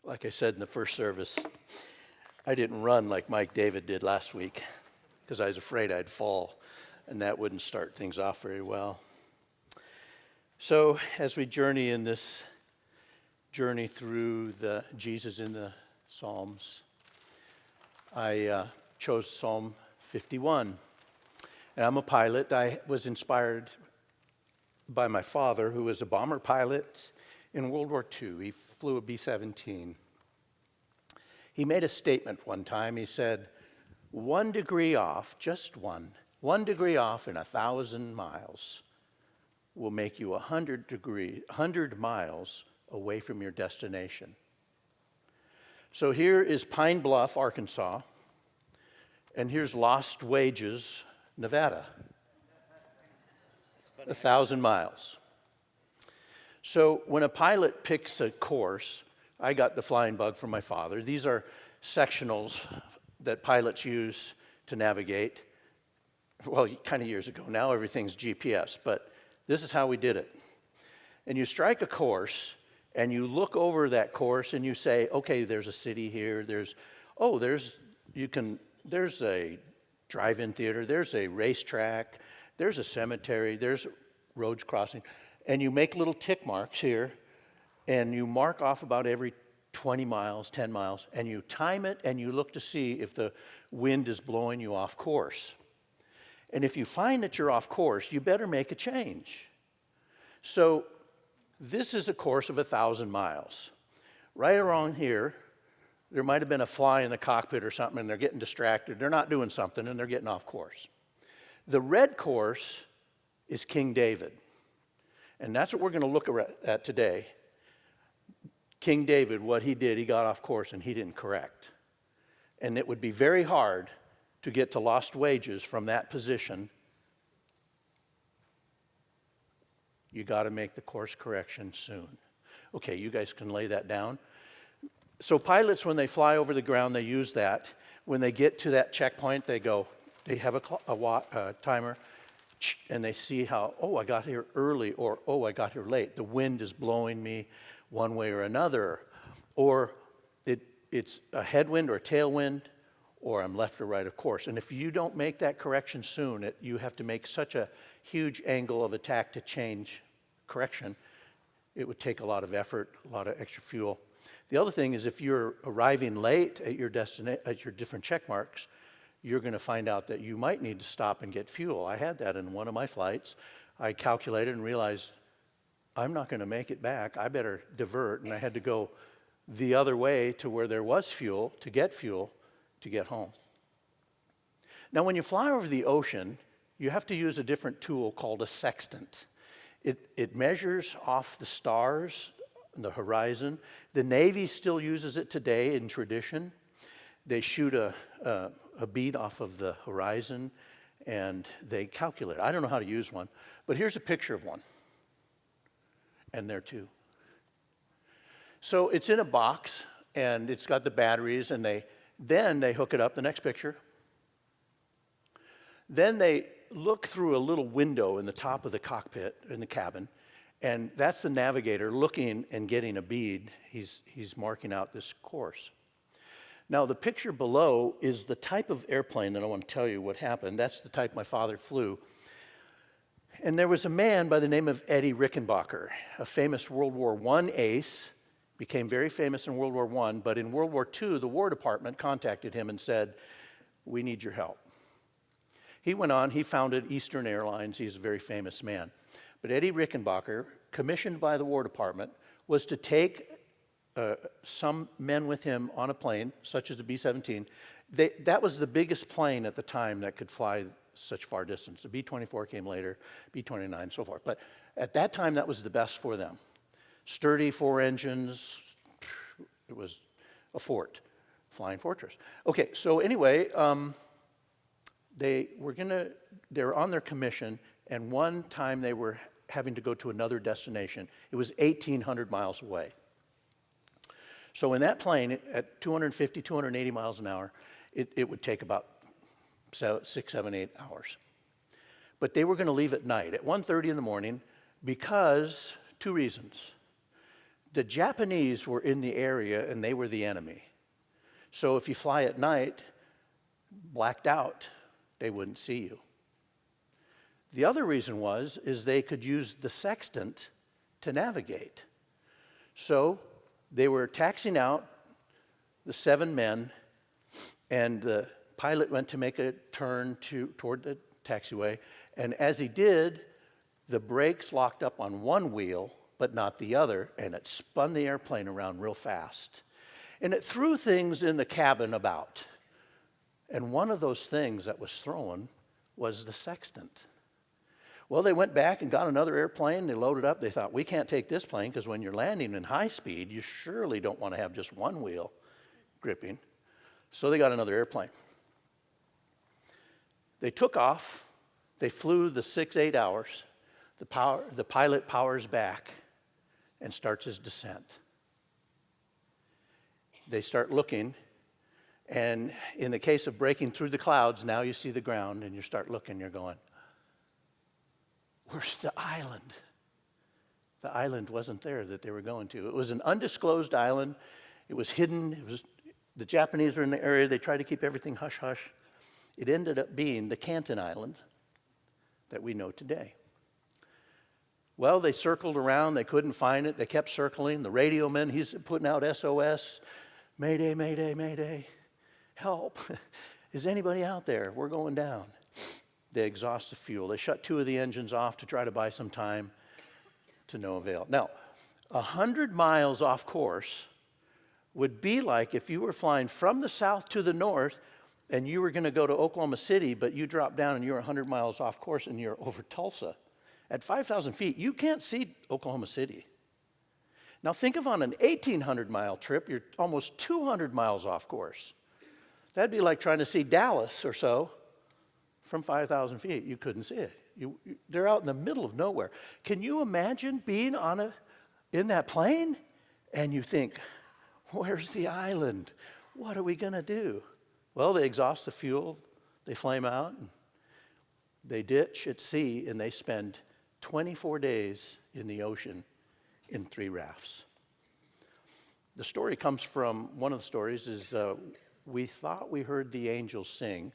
Like I said in the first service, I didn't run like Mike David did last week because I was afraid I'd fall and that wouldn't start things off very well. So as we journey in this journey through the Jesus in the Psalms, I chose Psalm 51. And I'm a pilot. I was inspired by my father, who was a bomber pilot in World War II. He flew a B-17. He made a statement one time. He said, 1 degree off, just 1 degree off in 1,000 miles will make you 100 miles away from your destination. So here is Pine Bluff, Arkansas, and here's Lost Wages, Nevada. 1,000 miles. So when a pilot picks a course, I got the flying bug from my father. These are sectionals that pilots use to navigate. Well, kind of years ago. Now everything's GPS, but this is how we did it. And you strike a course, and you look over that course, and you say, okay, there's a city here. There's a drive-in theater. There's a racetrack. There's a cemetery. There's roads crossing. And you make little tick marks here, and you mark off about every 20 miles, 10 miles, and you time it, and you look to see if the wind is blowing you off course. And if you find that you're off course, you better make a change. So this is a course of 1,000 miles. Right around here, there might have been a fly in the cockpit or something, and they're getting distracted. They're not doing something, and they're getting off course. The red course is King David. And that's what we're going to look at today. King David, what he did, he got off course and he didn't correct. And it would be very hard to get to Lost Wages from that position. You got to make the course correction soon. Okay, you guys can lay that down. So pilots, when they fly over the ground, they use that. When they get to that checkpoint, they have a timer, and they see how, I got here early, or, I got here late. The wind is blowing me one way or another. Or it's a headwind or a tailwind, or I'm left or right of course. And if you don't make that correction soon, you have to make such a huge angle of attack to change correction. It would take a lot of effort, a lot of extra fuel. The other thing is if you're arriving late at your different check marks, you're going to find out that you might need to stop and get fuel. I had that in one of my flights. I calculated and realized I'm not going to make it back. I better divert, and I had to go the other way to where there was fuel to get home. Now, when you fly over the ocean, you have to use a different tool called a sextant. It measures off the stars, the horizon. The Navy still uses it today in tradition. They shoot a bead off of the horizon, and they calculate. I don't know how to use one, but here's a picture of one. And there too. So it's in a box, and it's got the batteries, and then they hook it up. The next picture. Then they look through a little window in the top of the cockpit, in the cabin, and that's the navigator looking and getting a bead. He's marking out this course. Now, the picture below is the type of airplane that I want to tell you what happened. That's the type my father flew. And there was a man by the name of Eddie Rickenbacker, a famous World War I ace, became very famous in World War I, but in World War II, the War Department contacted him and said, we need your help. He went on, he founded Eastern Airlines. He's a very famous man. But Eddie Rickenbacker, commissioned by the War Department, was to take some men with him on a plane, such as the B-17. That was the biggest plane at the time that could fly such far distance. The B-24 came later, B-29, and so forth. But at that time, that was the best for them. Sturdy 4 engines. It was a fort, flying fortress. Okay, so anyway, they were on their commission, and one time they were having to go to another destination. It was 1,800 miles away. So in that plane, at 250, 280 miles an hour, it would take about 6, 7, 8 hours. But they were going to leave at night, at 1:30 in the morning, because 2 reasons. The Japanese were in the area and they were the enemy. So if you fly at night, blacked out, they wouldn't see you. The other reason is they could use the sextant to navigate. So they were taxiing out, the 7 men, and the pilot went to make a turn toward the taxiway. And as he did, the brakes locked up on one wheel, but not the other, and it spun the airplane around real fast. And it threw things in the cabin about. And one of those things that was thrown was the sextant. Well, they went back and got another airplane. They loaded up. They thought, we can't take this plane because when you're landing in high speed, you surely don't want to have just one wheel gripping. So they got another airplane. They took off. They flew the 6-8 hours. The pilot powers back and starts his descent. They start looking, and in the case of breaking through the clouds, now you see the ground, and you start looking, you're going, where's the island? The island wasn't there that they were going to. It was an undisclosed island. It was hidden. The Japanese were in the area. They tried to keep everything hush-hush. It ended up being the Canton Island that we know today. Well, they circled around. They couldn't find it. They kept circling. The radio man, he's putting out SOS. Mayday, mayday, mayday. Help. Is anybody out there? We're going down. They exhaust the fuel. They shut 2 of the engines off to try to buy some time, to no avail. Now, 100 miles off course would be like if you were flying from the south to the north and you were going to go to Oklahoma City, but you dropped down and you're 100 miles off course and you're over Tulsa. At 5,000 feet, you can't see Oklahoma City. Now think of on an 1,800-mile trip, you're almost 200 miles off course. That'd be like trying to see Dallas or so from 5,000 feet. You couldn't see it. They're out in the middle of nowhere. Can you imagine being in that plane and you think, where's the island? What are we going to do? Well, they exhaust the fuel, they flame out, and they ditch at sea, and they spend 24 days in the ocean in 3 rafts. The story comes from, one of the stories is, we thought we heard the angels sing,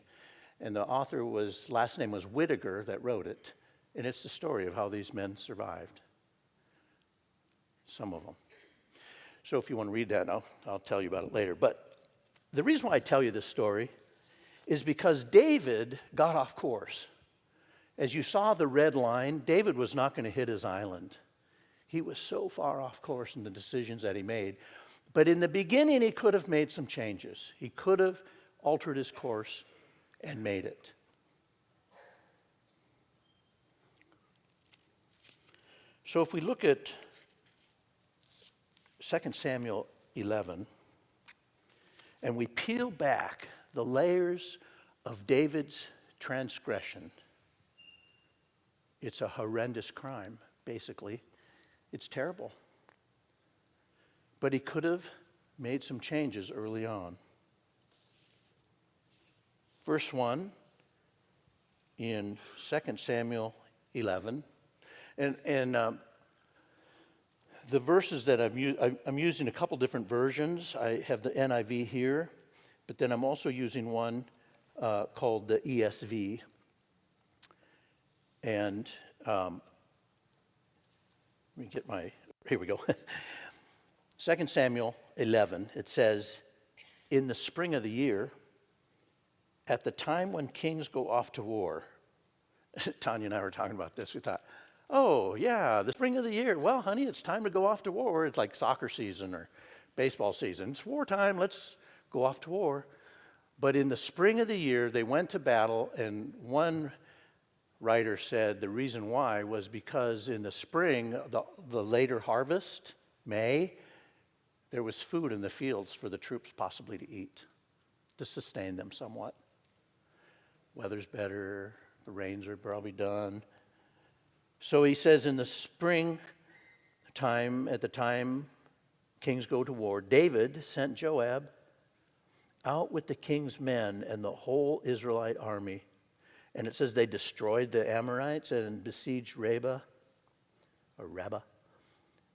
and the author last name was Whittaker that wrote it, and it's the story of how these men survived. Some of them. So if you want to read that, I'll tell you about it later. But the reason why I tell you this story is because David got off course. As you saw the red line, David was not going to hit his island. He was so far off course in the decisions that he made. But in the beginning, he could have made some changes. He could have altered his course and made it. So if we look at 2 Samuel 11, and we peel back the layers of David's transgression, it's a horrendous crime, basically. It's terrible. But he could have made some changes early on. Verse 1 in 2 Samuel 11. And the verses that I'm using a couple different versions. I have the NIV here, but then I'm also using one called the ESV. And let me get here we go. 2 Samuel 11, it says, in the spring of the year, at the time when kings go off to war, Tanya and I were talking about this. We thought, oh, yeah, the spring of the year. Well, honey, it's time to go off to war. It's like soccer season or baseball season. It's wartime. Let's go off to war. But in the spring of the year, they went to battle, and one writer said the reason why was because in the spring, the later harvest, May, there was food in the fields for the troops possibly to eat, to sustain them somewhat. Weather's better, the rains are probably done. So he says in the spring time, at the time kings go to war, David sent Joab out with the king's men and the whole Israelite army. And it says they destroyed the Amorites and besieged Rabbah.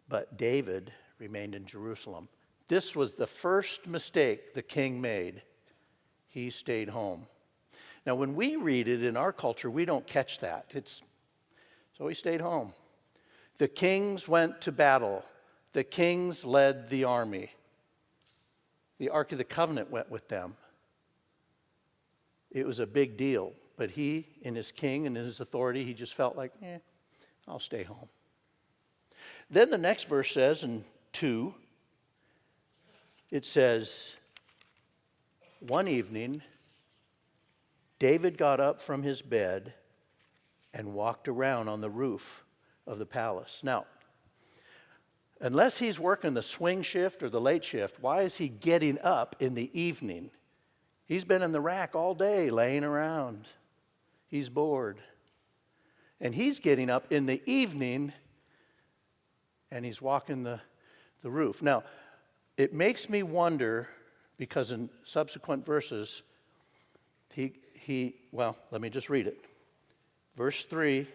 But David remained in Jerusalem. This was the first mistake the king made. He stayed home. Now, when we read it in our culture, we don't catch that. So he stayed home. The kings went to battle. The kings led the army. The Ark of the Covenant went with them. It was a big deal. But he, in his king and in his authority, he just felt like, I'll stay home. Then the next verse says in 2, it says, one evening, David got up from his bed and walked around on the roof of the palace. Now, unless he's working the swing shift or the late shift, why is he getting up in the evening? He's been in the rack all day, laying around. He's bored. And he's getting up in the evening, and he's walking the roof. Now, it makes me wonder, because in subsequent verses, let me just read it. Verse 3,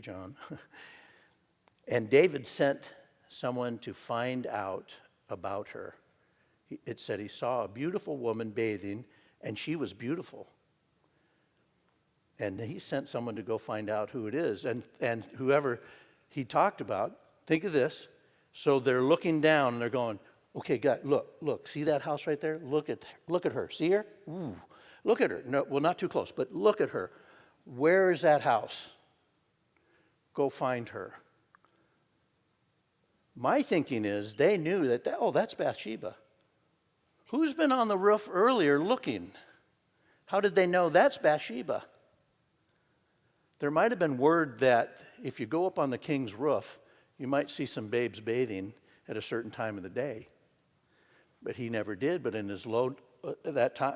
John. And David sent someone to find out about her. It said he saw a beautiful woman bathing, and she was beautiful. And he sent someone to go find out who it is. And whoever he talked about, think of this. So they're looking down, and they're going, okay, God, look, see that house right there? Look at her. See her? Ooh, look at her. No, well, not too close, but look at her. Where is that house? Go find her. My thinking is they knew that's Bathsheba. Who's been on the roof earlier looking? How did they know that's Bathsheba? There might have been word that if you go up on the king's roof, you might see some babes bathing at a certain time of the day. But he never did. But in his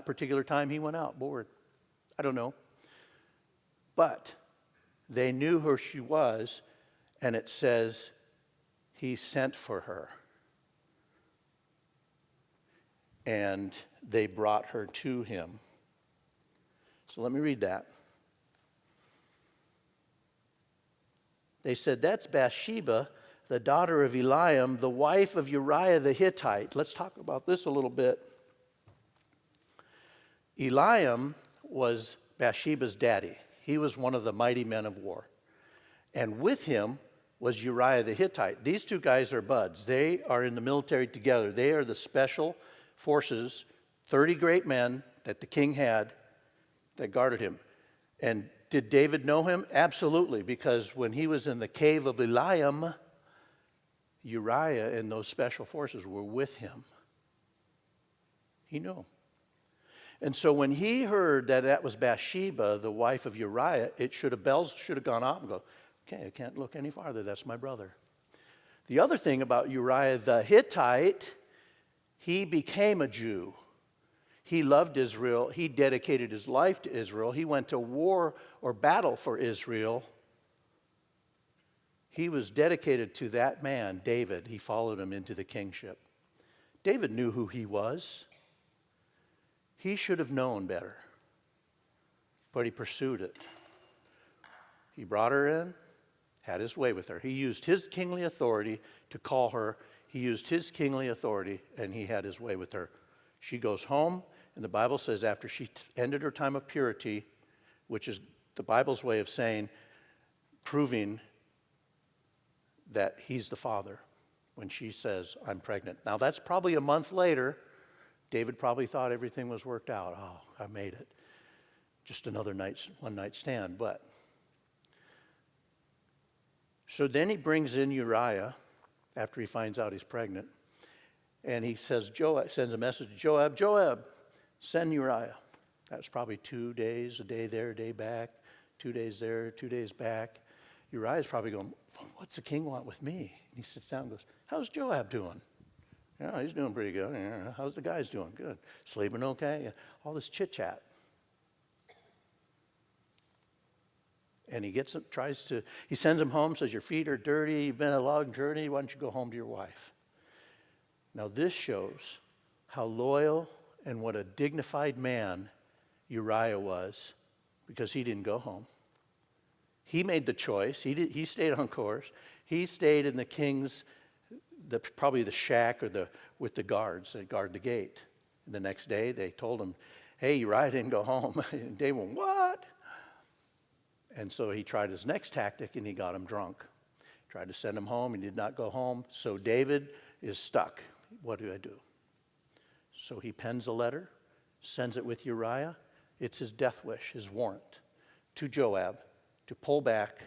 particular time, he went out bored. I don't know. But they knew who she was, and it says he sent for her. And they brought her to him. So let me read that. They said, that's Bathsheba, the daughter of Eliam, the wife of Uriah the Hittite. Let's talk about this a little bit. Eliam was Bathsheba's daddy. He was one of the mighty men of war. And with him was Uriah the Hittite. These two guys are buds. They are in the military together. They are the special forces, 30 great men that the king had that guarded him. And did David know him? Absolutely, because when he was in the cave of Eliam, Uriah and those special forces were with him. He knew him. And so when he heard that was Bathsheba, the wife of Uriah, bells should have gone off and go, okay, I can't look any farther. That's my brother. The other thing about Uriah the Hittite, he became a Jew. He loved Israel. He dedicated his life to Israel. He went to war or battle for Israel. He was dedicated to that man, David. He followed him into the kingship. David knew who he was. He should have known better, but he pursued it. He brought her in, had his way with her. He used his kingly authority to call her. He used his kingly authority, and he had his way with her. She goes home, and the Bible says after she ended her time of purity, which is the Bible's way of saying, proving that he's the father, when she says, I'm pregnant. Now, that's probably a month later. David probably thought everything was worked out. Oh, I made it. Just another one night stand. But so then he brings in Uriah after he finds out he's pregnant. And he says, sends a message to Joab, send Uriah. That was probably 2 days, a day there, a day back, 2 days there, 2 days back. Uriah's probably going, what's the king want with me? And he sits down and goes, how's Joab doing? Yeah, he's doing pretty good. Yeah, how's the guys doing? Good. Sleeping okay? Yeah. All this chit-chat. And he sends him home, says, your feet are dirty, you've been on a long journey, why don't you go home to your wife? Now this shows how loyal and what a dignified man Uriah was, because he didn't go home. He made the choice. He stayed on course. He stayed in the king's, probably the shack or with the guards that guard the gate. The next day they told him, hey, Uriah didn't go home. And David went, what? And so he tried his next tactic and he got him drunk. Tried to send him home. He did not go home. So David is stuck. What do I do? So he pens a letter, sends it with Uriah. It's his death wish, his warrant to Joab to pull back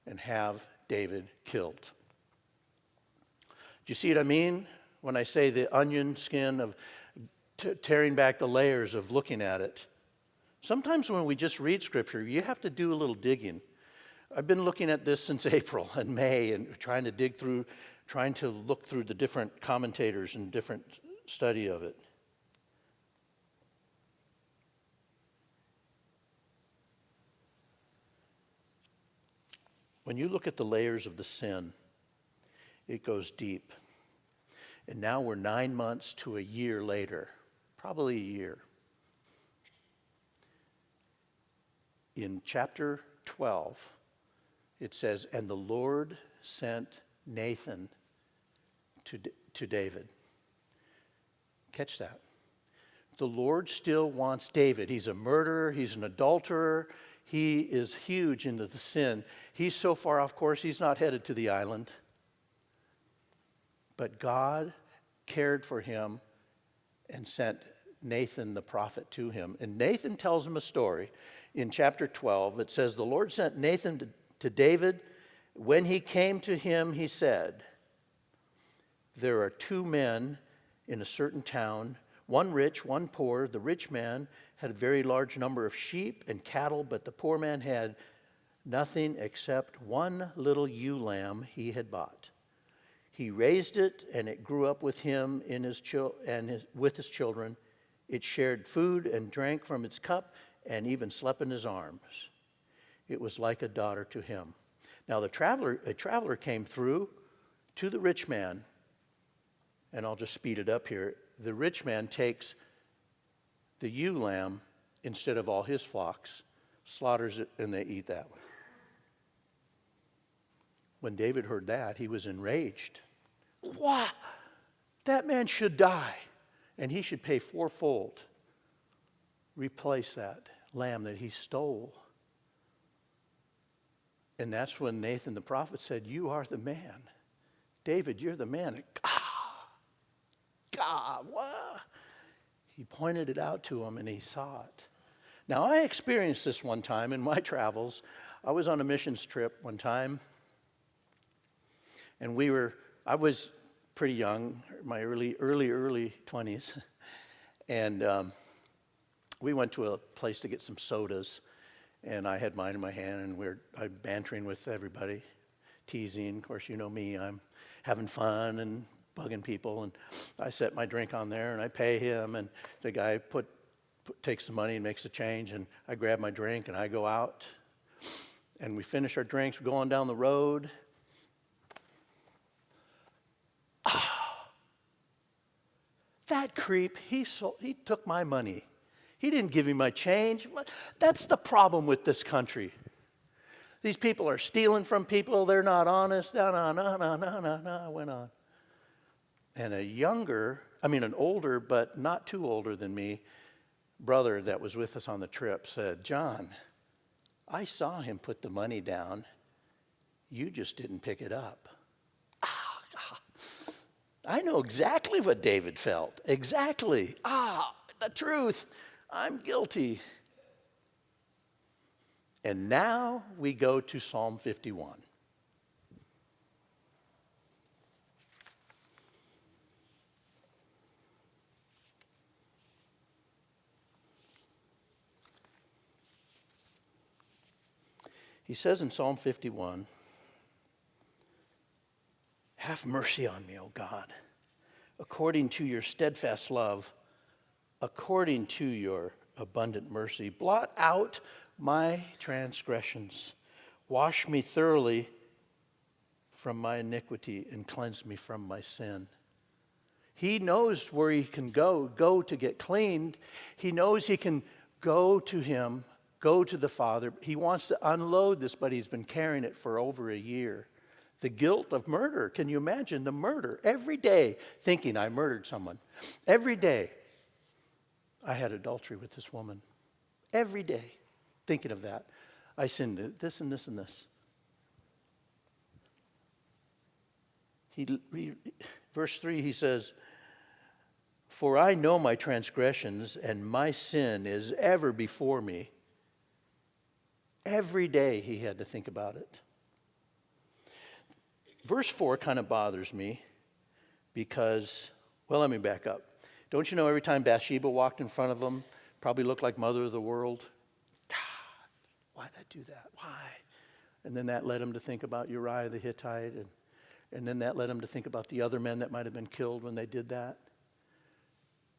and have David killed. Do you see what I mean when I say the onion skin of tearing back the layers of looking at it? Sometimes when we just read Scripture, you have to do a little digging. I've been looking at this since April and May and trying to look through the different commentators and different study of it. When you look at the layers of the sin, it goes deep. And now we're 9 months to a year later, probably a year. In chapter 12, it says, and the Lord sent Nathan to David. Catch that. The Lord still wants David. He's a murderer. He's an adulterer. He is huge into the sin. He's so far off course, he's not headed to the island. But God cared for him and sent Nathan the prophet to him. And Nathan tells him a story. In chapter 12, it says, the Lord sent Nathan to David. When he came to him, he said, there are two men in a certain town, one rich, one poor. The rich man had a very large number of sheep and cattle, but the poor man had nothing except one little ewe lamb he had bought. He raised it, and it grew up with him with his children. It shared food and drank from its cup, and even slept in his arms. It was like a daughter to him. Now a traveler came through to the rich man, and I'll just speed it up here. The rich man takes the ewe lamb instead of all his flocks, slaughters it, and they eat that one. When David heard that, he was enraged. Wow, that man should die, and he should pay fourfold. Replace that lamb that he stole. And that's when Nathan the prophet said, you are the man. David, you're the man. God, what? He pointed it out to him and he saw it. Now, I experienced this one time in my travels. I was on a missions trip one time. And I was pretty young, my early 20s. And we went to a place to get some sodas. And I had mine in my hand, and I'm bantering with everybody, teasing. Of course, you know me, I'm having fun and bugging people. And I set my drink on there, and I pay him, and the guy takes the money and makes the change, and I grab my drink, and I go out. And we finish our drinks, we're going down the road. That creep, he took my money. He didn't give me my change. That's the problem with this country. These people are stealing from people. They're not honest. No. I went on. And an older, but not too older than me, brother that was with us on the trip said, John, I saw him put the money down. You just didn't pick it up. I know exactly what David felt. Exactly. The truth. I'm guilty. And now we go to Psalm 51. He says in Psalm 51, have mercy on me, O God, according to your steadfast love, according to your abundant mercy. Blot out my transgressions. Wash me thoroughly from my iniquity and cleanse me from my sin. He knows where he can go to get cleaned. He knows he can go to him, go to the Father. He wants to unload this, but he's been carrying it for over a year. The guilt of murder. Can you imagine the murder? Every day thinking I murdered someone. Every day I had adultery with this woman. Every day thinking of that. I sinned this and this and this. Verse 3, he says, "For I know my transgressions, and my sin is ever before me." Every day he had to think about it. Verse 4 kind of bothers me because, well, let me back up. Don't you know every time Bathsheba walked in front of him, probably looked like mother of the world? God, why did I do that? Why? And then that led him to think about Uriah the Hittite, and then that led him to think about the other men that might have been killed when they did that.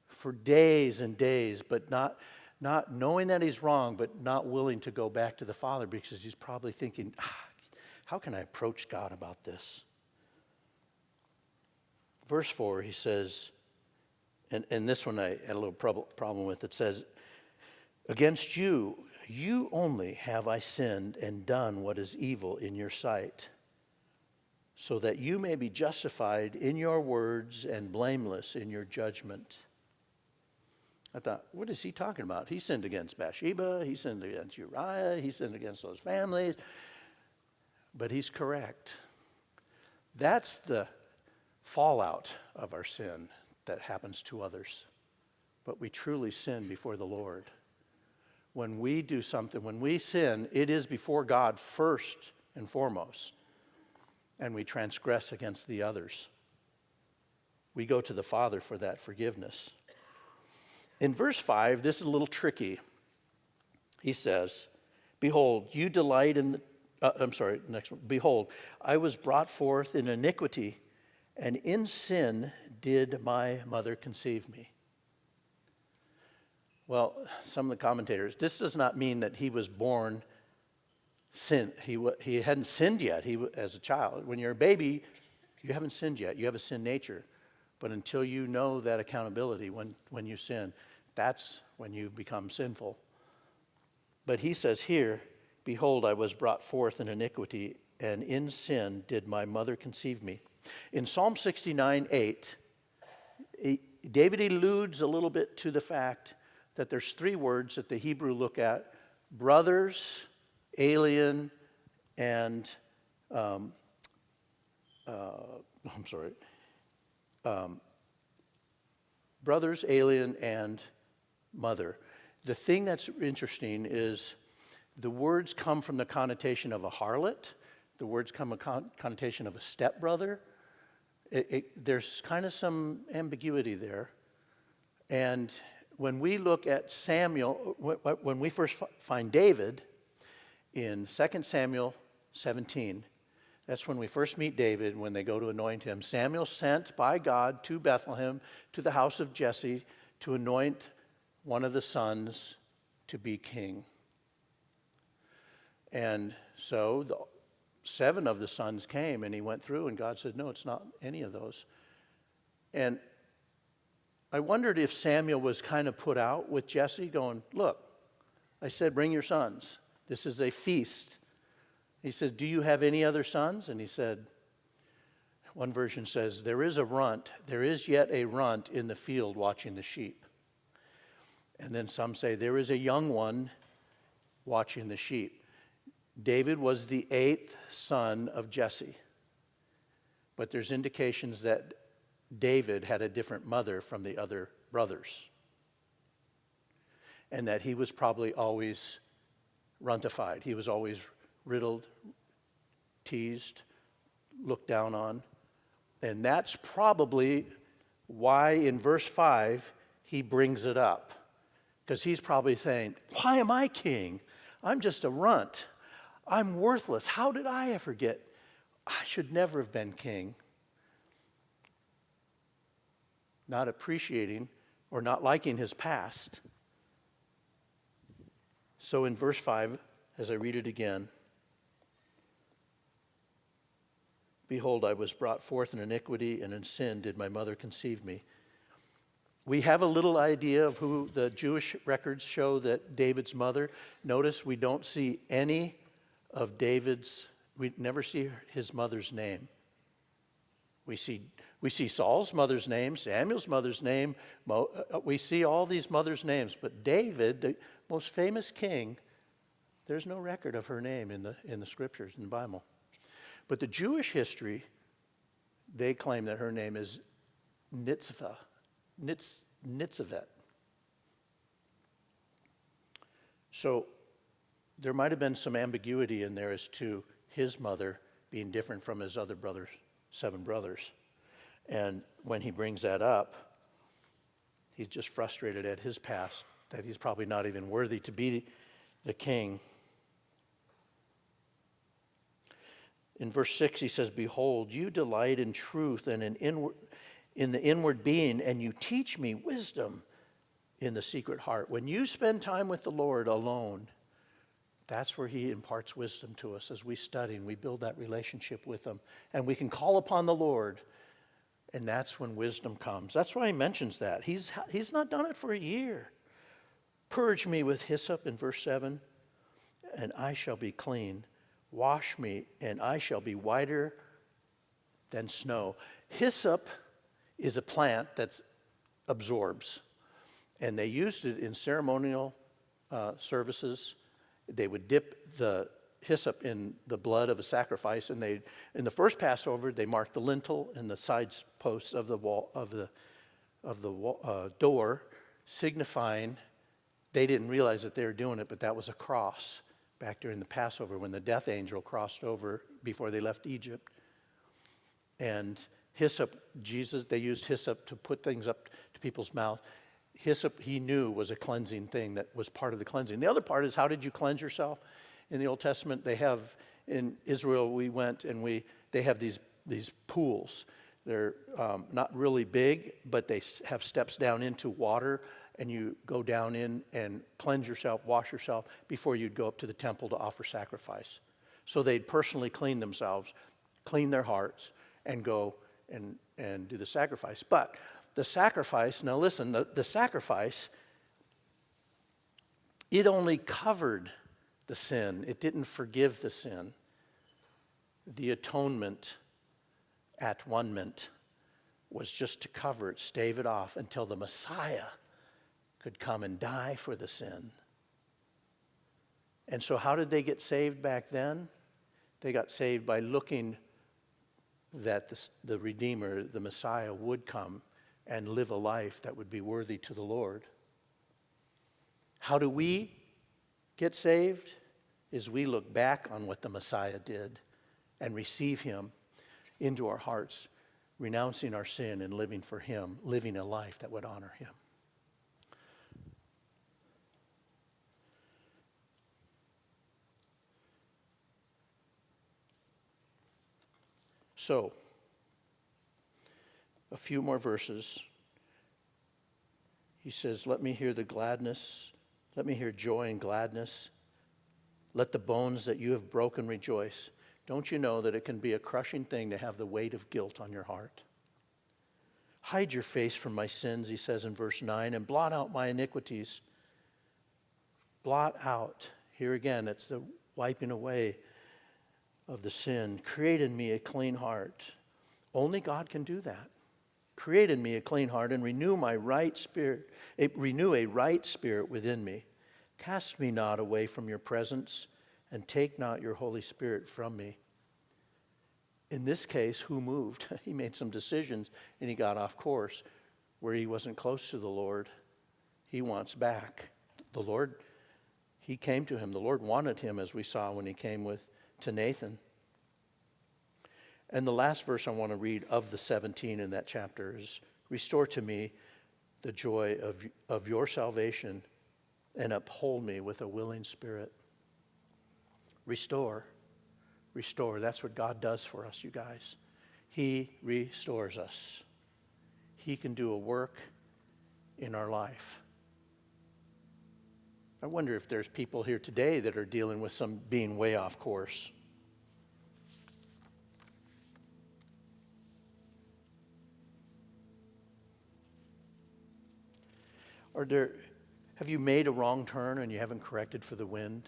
For days and days, but not knowing that he's wrong, but not willing to go back to the Father because he's probably thinking, how can I approach God about this? Verse 4, he says, and this one I had a little problem with. It says, "Against you, you only have I sinned and done what is evil in your sight, so that you may be justified in your words and blameless in your judgment." I thought, what is he talking about? He sinned against Bathsheba, he sinned against Uriah, he sinned against those families. But he's correct. That's the fallout of our sin that happens to others. But we truly sin before the Lord. When we do something, when we sin, it is before God first and foremost. And we transgress against the others. We go to the Father for that forgiveness. In verse 5, this is a little tricky. He says, "Behold, you delight in the..." next one. "Behold, I was brought forth in iniquity, and in sin did my mother conceive me." Well, some of the commentators, this does not mean that he was born sin. He hadn't sinned yet as a child. When you're a baby, you haven't sinned yet. You have a sin nature. But until you know that accountability when you sin, that's when you become sinful. But he says here, "Behold, I was brought forth in iniquity, and in sin did my mother conceive me." In Psalm 69:8, David alludes a little bit to the fact that there's three words that the Hebrew look at: brothers, alien, and brothers, alien, and mother. The thing that's interesting is the words come from the connotation of a harlot. The words come from a connotation of a stepbrother. There's kind of some ambiguity there. And when we look at Samuel, when we first find David in 2 Samuel 17, that's when we first meet David, when they go to anoint him. Samuel sent by God to Bethlehem, to the house of Jesse, to anoint one of the sons to be king. And so 7 of the sons came, and he went through, and God said, no, it's not any of those. And I wondered if Samuel was kind of put out with Jesse, going, look, I said, bring your sons. This is a feast. He said, do you have any other sons? And he said, one version says, there is yet a runt in the field watching the sheep. And then some say, there is a young one watching the sheep. David was the 8th son of Jesse. But there's indications that David had a different mother from the other brothers. And that he was probably always runtified. He was always riddled, teased, looked down on. And that's probably why in verse 5 he brings it up. Because he's probably saying, why am I king? I'm just a runt. I'm worthless. How did I ever get? I should never have been king. Not appreciating or not liking his past. So in verse 5, as I read it again, behold, I was brought forth in iniquity, and in sin did my mother conceive me. We have a little idea of who the Jewish records show that David's mother. Notice we don't see any of David's, we never see his mother's name. We see Saul's mother's name, Samuel's mother's name. We see all these mothers' names. But David, the most famous king, there's no record of her name in the scriptures, in the Bible. But the Jewish history, they claim that her name is Nitzaveh. So there might have been some ambiguity in there as to his mother being different from his other brothers, 7 brothers. And when he brings that up, he's just frustrated at his past, that he's probably not even worthy to be the king. In verse 6, he says, "Behold, you delight in truth and in the inward being, and you teach me wisdom in the secret heart." When you spend time with the Lord alone, that's where he imparts wisdom to us as we study and we build that relationship with him. And we can call upon the Lord, and that's when wisdom comes. That's why he mentions that. He's not done it for a year. "Purge me with hyssop," in verse 7, "and I shall be clean. Wash me, and I shall be whiter than snow." Hyssop is a plant that absorbs. And they used it in ceremonial services. They would dip the hyssop in the blood of a sacrifice, and in the first Passover, they marked the lintel and the side posts of the wall of the door, signifying they didn't realize that they were doing it, but that was a cross back during the Passover when the death angel crossed over before they left Egypt. And hyssop, they used hyssop to put things up to people's mouth. Hyssop, he knew, was a cleansing thing that was part of the cleansing. The other part is, how did you cleanse yourself? In the Old Testament, they have, in Israel, we went and they have these pools. They're not really big, but they have steps down into water, and you go down in and cleanse yourself, wash yourself, before you'd go up to the temple to offer sacrifice. So they'd personally clean themselves, clean their hearts, and go and do the sacrifice. But the sacrifice, now listen, the sacrifice, it only covered the sin. It didn't forgive the sin. The atonement, atonement, was just to cover it, stave it off until the Messiah could come and die for the sin. And so how did they get saved back then? They got saved by looking that the Redeemer, the Messiah, would come and live a life that would be worthy to the Lord. How do we get saved? Is we look back on what the Messiah did and receive him into our hearts, renouncing our sin and living for him, living a life that would honor him. So, a few more verses. He says, "Let me hear the gladness, let me hear joy and gladness. Let the bones that you have broken rejoice." Don't you know that it can be a crushing thing to have the weight of guilt on your heart? "Hide your face from my sins," he says in verse 9, "and blot out my iniquities." Blot out. Here again, it's the wiping away of the sin. "Create in me a clean heart." Only God can do that. "Create in me a clean heart and renew a right spirit within me. Cast me not away from your presence, and take not your Holy Spirit from me." In this case, who moved? He made some decisions and he got off course where he wasn't close to the Lord. He wants back. The Lord, he came to him. The Lord wanted him, as we saw when he came to Nathan. And the last verse I want to read of the 17 in that chapter is, "Restore to me the joy of your salvation and uphold me with a willing spirit." Restore. Restore. That's what God does for us, you guys. He restores us. He can do a work in our life. I wonder if there's people here today that are dealing with some being way off course. Have you made a wrong turn and you haven't corrected for the wind?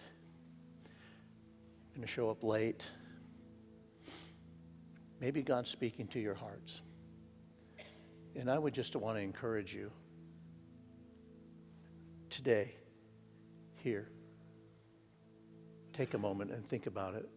Going to show up late? Maybe God's speaking to your hearts. And I would just want to encourage you today, here, take a moment and think about it.